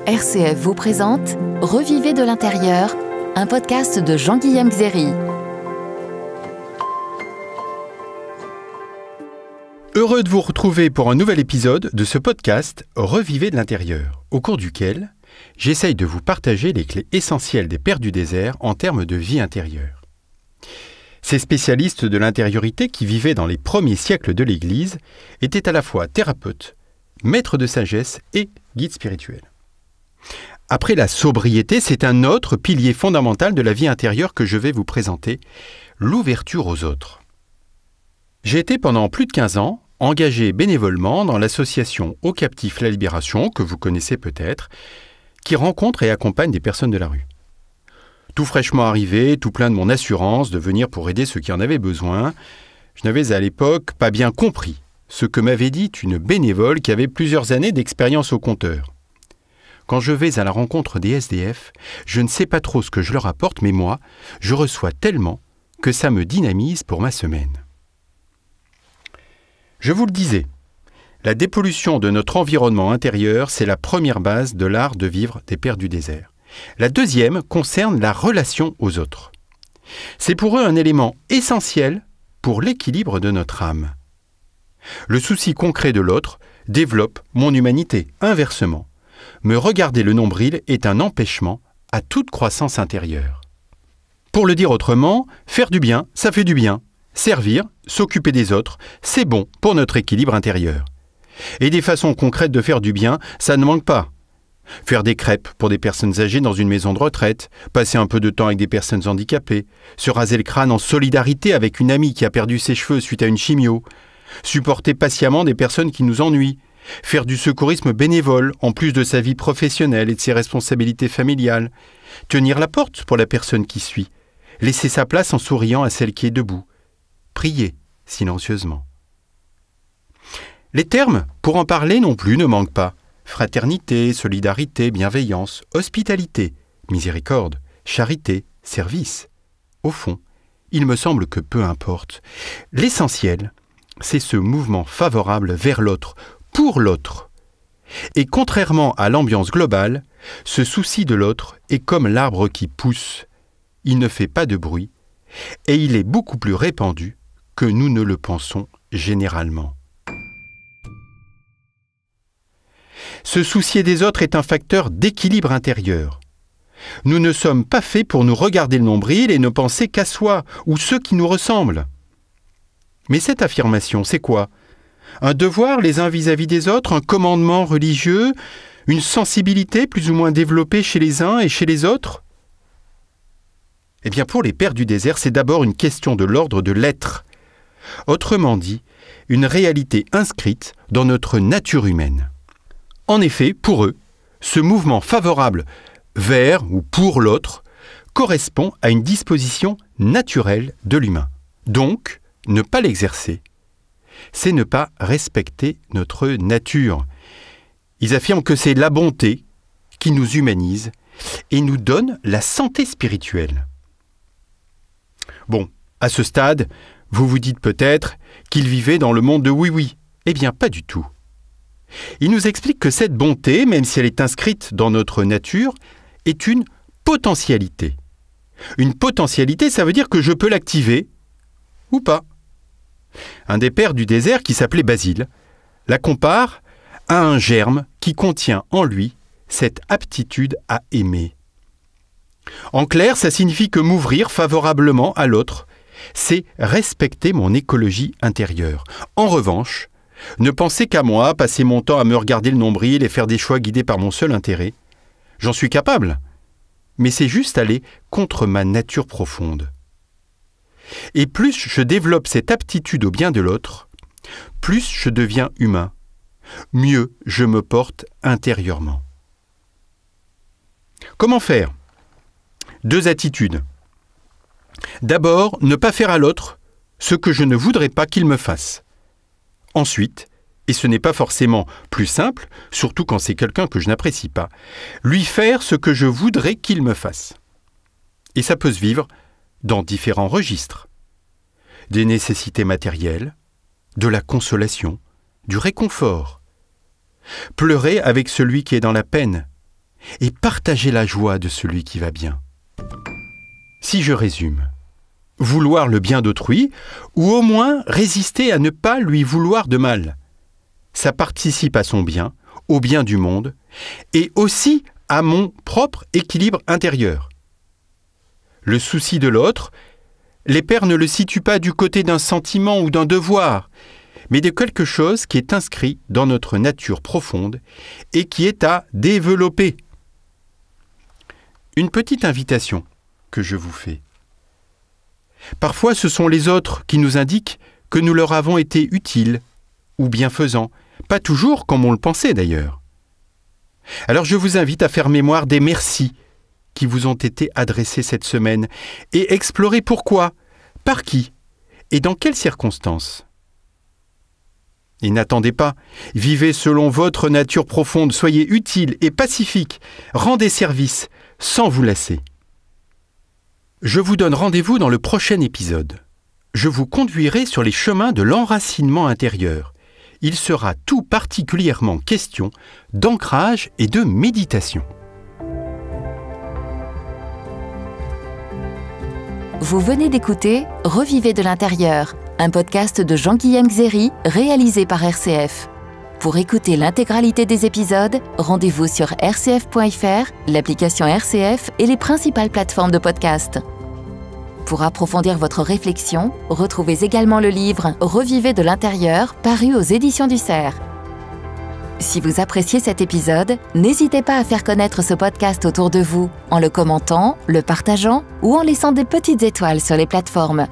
RCF vous présente Revivez de l'intérieur, un podcast de Jean-Guillaume Xéry. Heureux de vous retrouver pour un nouvel épisode de ce podcast Revivez de l'intérieur, au cours duquel j'essaye de vous partager les clés essentielles des Pères du désert en termes de vie intérieure. Ces spécialistes de l'intériorité qui vivaient dans les premiers siècles de l'Église étaient à la fois thérapeutes, maîtres de sagesse et guides spirituels. Après la sobriété, c'est un autre pilier fondamental de la vie intérieure que je vais vous présenter, l'ouverture aux autres. J'ai été pendant plus de 15 ans engagé bénévolement dans l'association Aux Captifs la Libération, que vous connaissez peut-être, qui rencontre et accompagne des personnes de la rue. Tout fraîchement arrivé, tout plein de mon assurance de venir pour aider ceux qui en avaient besoin, je n'avais à l'époque pas bien compris ce que m'avait dit une bénévole qui avait plusieurs années d'expérience au compteur. Quand je vais à la rencontre des SDF, je ne sais pas trop ce que je leur apporte, mais moi, je reçois tellement que ça me dynamise pour ma semaine. Je vous le disais, la dépollution de notre environnement intérieur, c'est la première base de l'art de vivre des Pères du désert. La deuxième concerne la relation aux autres. C'est pour eux un élément essentiel pour l'équilibre de notre âme. Le souci concret de l'autre développe mon humanité. Inversement, me regarder le nombril est un empêchement à toute croissance intérieure. Pour le dire autrement, faire du bien, ça fait du bien. Servir, s'occuper des autres, c'est bon pour notre équilibre intérieur. Et des façons concrètes de faire du bien, ça ne manque pas. Faire des crêpes pour des personnes âgées dans une maison de retraite, passer un peu de temps avec des personnes handicapées, se raser le crâne en solidarité avec une amie qui a perdu ses cheveux suite à une chimio, supporter patiemment des personnes qui nous ennuient, faire du secourisme bénévole en plus de sa vie professionnelle et de ses responsabilités familiales, tenir la porte pour la personne qui suit, laisser sa place en souriant à celle qui est debout, prier silencieusement. Les termes pour en parler non plus ne manquent pas. Fraternité, solidarité, bienveillance, hospitalité, miséricorde, charité, service. Au fond, il me semble que peu importe. L'essentiel, c'est ce mouvement favorable vers l'autre, pour l'autre. Et contrairement à l'ambiance globale, ce souci de l'autre est comme l'arbre qui pousse. Il ne fait pas de bruit et il est beaucoup plus répandu que nous ne le pensons généralement. Se soucier des autres est un facteur d'équilibre intérieur. Nous ne sommes pas faits pour nous regarder le nombril et ne penser qu'à soi ou ceux qui nous ressemblent. Mais cette affirmation, c'est quoi ? Un devoir les uns vis-à-vis des autres, un commandement religieux, une sensibilité plus ou moins développée chez les uns et chez les autres ? Eh bien, pour les Pères du désert, c'est d'abord une question de l'ordre de l'être. Autrement dit, une réalité inscrite dans notre nature humaine. En effet, pour eux, ce mouvement favorable vers ou pour l'autre correspond à une disposition naturelle de l'humain. Donc, ne pas l'exercer, c'est ne pas respecter notre nature. Ils affirment que c'est la bonté qui nous humanise et nous donne la santé spirituelle. Bon, à ce stade, vous vous dites peut-être qu'ils vivaient dans le monde de oui-oui. Eh bien, pas du tout. Ils nous expliquent que cette bonté, même si elle est inscrite dans notre nature, est une potentialité. Une potentialité, ça veut dire que je peux l'activer ou pas. Un des Pères du désert, qui s'appelait Basile, la compare à un germe qui contient en lui cette aptitude à aimer. En clair, ça signifie que m'ouvrir favorablement à l'autre, c'est respecter mon écologie intérieure. En revanche, ne penser qu'à moi, passer mon temps à me regarder le nombril et faire des choix guidés par mon seul intérêt, j'en suis capable, mais c'est juste aller contre ma nature profonde. Et plus je développe cette aptitude au bien de l'autre, plus je deviens humain, mieux je me porte intérieurement. Comment faire ? 2 attitudes. D'abord, ne pas faire à l'autre ce que je ne voudrais pas qu'il me fasse. Ensuite, et ce n'est pas forcément plus simple, surtout quand c'est quelqu'un que je n'apprécie pas, lui faire ce que je voudrais qu'il me fasse. Et ça peut se vivre dans différents registres. Des nécessités matérielles, de la consolation, du réconfort. Pleurer avec celui qui est dans la peine, et partagez la joie de celui qui va bien. Si je résume, vouloir le bien d'autrui, ou au moins résister à ne pas lui vouloir de mal, ça participe à son bien, au bien du monde, et aussi à mon propre équilibre intérieur. Le souci de l'autre, les pères ne le situent pas du côté d'un sentiment ou d'un devoir, mais de quelque chose qui est inscrit dans notre nature profonde et qui est à développer. Une petite invitation que je vous fais. Parfois, ce sont les autres qui nous indiquent que nous leur avons été utiles ou bienfaisants, pas toujours comme on le pensait d'ailleurs. Alors je vous invite à faire mémoire des merci qui vous ont été adressés cette semaine et explorer pourquoi, par qui et dans quelles circonstances. Et n'attendez pas, vivez selon votre nature profonde, soyez utile et pacifique, rendez service sans vous lasser. Je vous donne rendez-vous dans le prochain épisode. Je vous conduirai sur les chemins de l'enracinement intérieur. Il sera tout particulièrement question d'ancrage et de méditation. Vous venez d'écouter Revivez de l'intérieur, un podcast de Jean-Guillaume Xéry réalisé par RCF. Pour écouter l'intégralité des épisodes, rendez-vous sur rcf.fr, l'application RCF et les principales plateformes de podcast. Pour approfondir votre réflexion, retrouvez également le livre Revivez de l'intérieur, paru aux éditions du Cerf. Si vous appréciez cet épisode, n'hésitez pas à faire connaître ce podcast autour de vous, en le commentant, le partageant ou en laissant des petites étoiles sur les plateformes.